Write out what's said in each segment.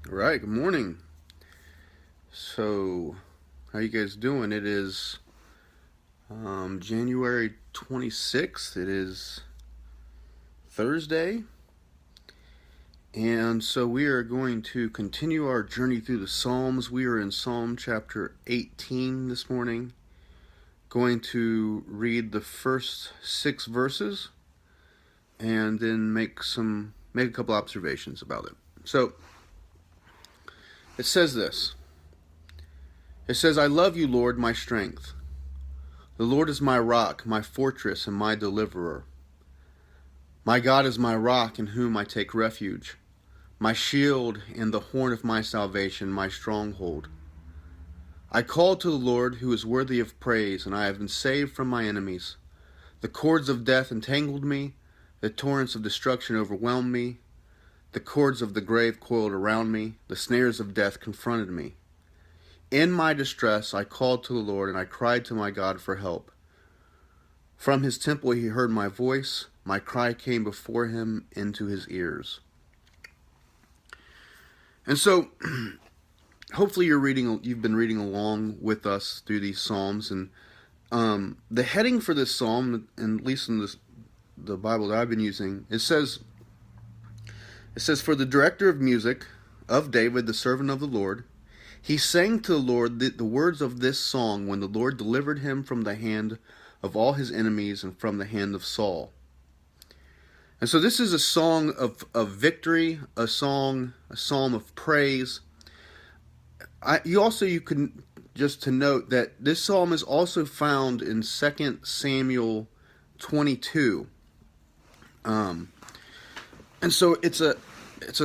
All right, good morning. So, how you guys doing? It is January 26th. It is Thursday. And so we are going to continue our journey through the Psalms. We are in Psalm chapter 18 this morning. Going to read the first 6 verses and then make a couple observations about it. So, it says this. It says, I love you, Lord, my strength. The Lord is my rock, my fortress, and my deliverer. My God is my rock in whom I take refuge, my shield and the horn of my salvation, my stronghold. I called to the Lord, who is worthy of praise, and I have been saved from my enemies. The cords of death entangled me, the torrents of destruction overwhelmed me, the cords of the grave coiled around me, the snares of death confronted me. In my distress I called to the Lord, and I cried to my God for help. From his temple he heard my voice. My cry came before him into his ears. And so, hopefully you've been reading along with us through these Psalms. And the heading for this Psalm, and at least in the Bible that I've been using, it says, for the director of music of David, the servant of the Lord, he sang to the Lord the words of this song when the Lord delivered him from the hand of all his enemies and from the hand of Saul. And so this is a song of victory, a psalm of praise. You can just to note that this psalm is also found in 2 Samuel 22. And so it's a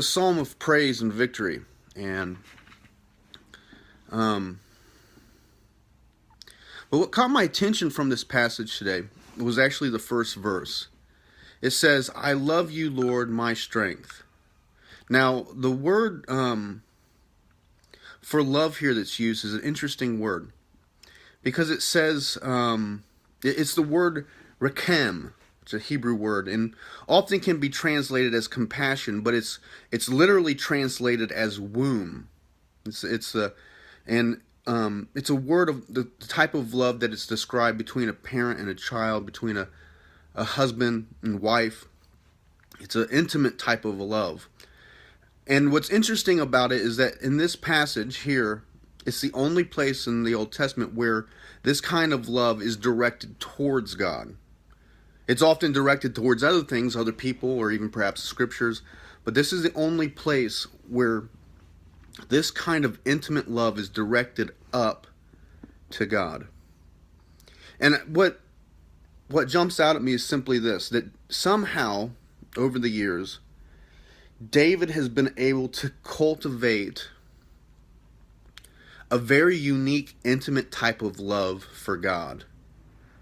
psalm of praise and victory. And but what caught my attention from this passage today was actually the first verse. It says, I love you, Lord, my strength. Now, the word for love here that's used is an interesting word, because it says, it's the word rekem. It's a Hebrew word, and often can be translated as compassion, but it's literally translated as womb. It's a word of the type of love that is described between a parent and a child, between a husband and wife. It's an intimate type of love. And what's interesting about it is that in this passage here, it's the only place in the Old Testament where this kind of love is directed towards God. It's often directed towards other things, other people, or even perhaps scriptures, but this is the only place where this kind of intimate love is directed up to God. And what jumps out at me is simply this, that somehow, over the years, David has been able to cultivate a very unique, intimate type of love for God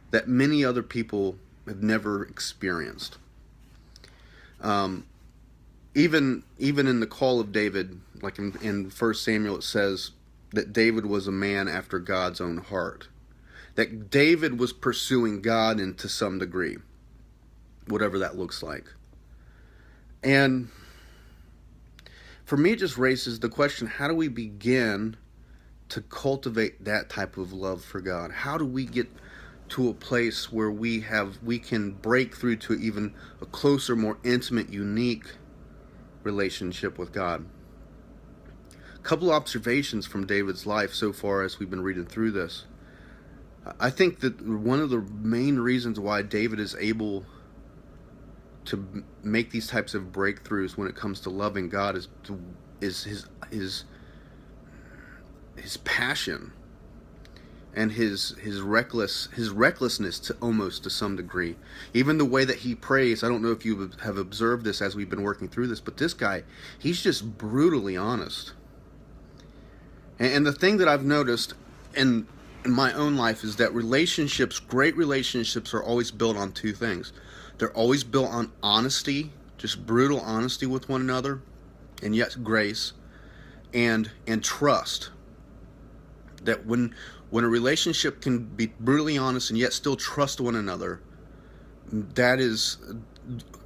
that many other people have never experienced. Even in the call of David, like in 1 Samuel, it says that David was a man after God's own heart. That David was pursuing God to some degree, whatever that looks like. And for me, it just raises the question, how do we begin to cultivate that type of love for God? How do we get to a place where we can break through to even a closer, more intimate, unique relationship with God? A couple observations from David's life so far as we've been reading through this. I think that one of the main reasons why David is able to make these types of breakthroughs when it comes to loving God is his passion and his recklessness to some degree. Even the way that he prays, I don't know if you have observed this as we've been working through this, but this guy, he's just brutally honest. And the thing that I've noticed in my own life is that great relationships are always built on two things. They're always built on honesty, just brutal honesty with one another, and yet grace, and trust. That when a relationship can be brutally honest and yet still trust one another, that is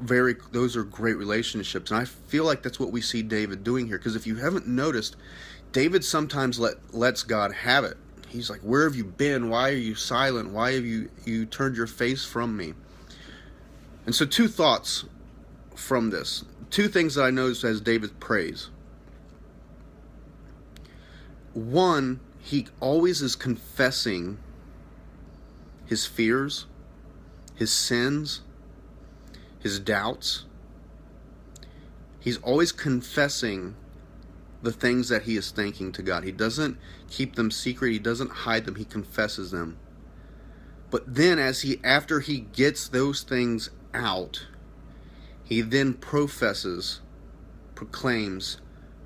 those are great relationships, and I feel like that's what we see David doing here. Because if you haven't noticed, David sometimes lets God have it. He's like, where have you been? Why are you silent? Why have you turned your face from me? And so two thoughts from this. Two things that I noticed as David prays. One, he always is confessing his fears, his sins, his doubts. He's always confessing the things that he is thinking to God. He doesn't keep them secret. He doesn't hide them. He confesses them. But then after he gets those things out, he then proclaims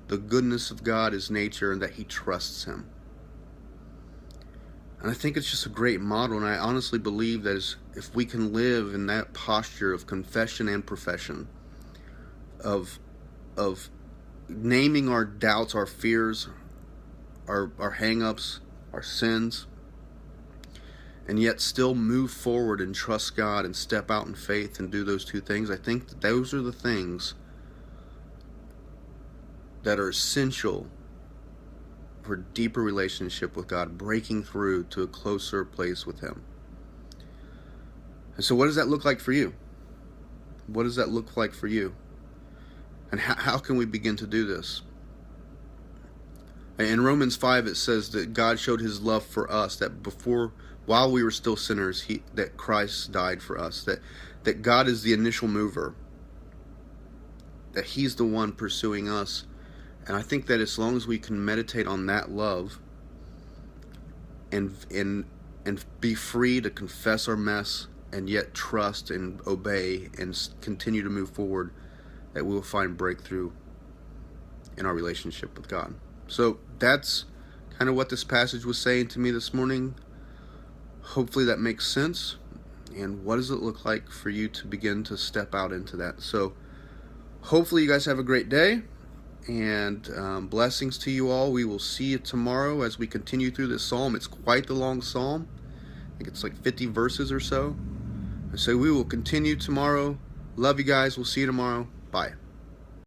the goodness of God, his nature, and that he trusts him. And I think it's just a great model, and I honestly believe that if we can live in that posture of confession and profession, of naming our doubts, our fears, our hang-ups, our sins, and yet still move forward and trust God and step out in faith and do those two things, I think that those are the things that are essential for a deeper relationship with God, breaking through to a closer place with Him. And so what does that look like for you? What does that look like for you? And how can we begin to do this? In Romans 5 it says that God showed His love for us, that while we were still sinners, that Christ died for us, that God is the initial mover, that He's the one pursuing us. And I think that as long as we can meditate on that love and be free to confess our mess and yet trust and obey and continue to move forward, that we will find breakthrough in our relationship with God. So that's kind of what this passage was saying to me this morning. Hopefully that makes sense. And what does it look like for you to begin to step out into that? So hopefully you guys have a great day, and blessings to you all. We will see you tomorrow as we continue through this psalm. It's quite the long psalm. I think it's like 50 verses or so. And so we will continue tomorrow. Love you guys. We'll see you tomorrow. Bye.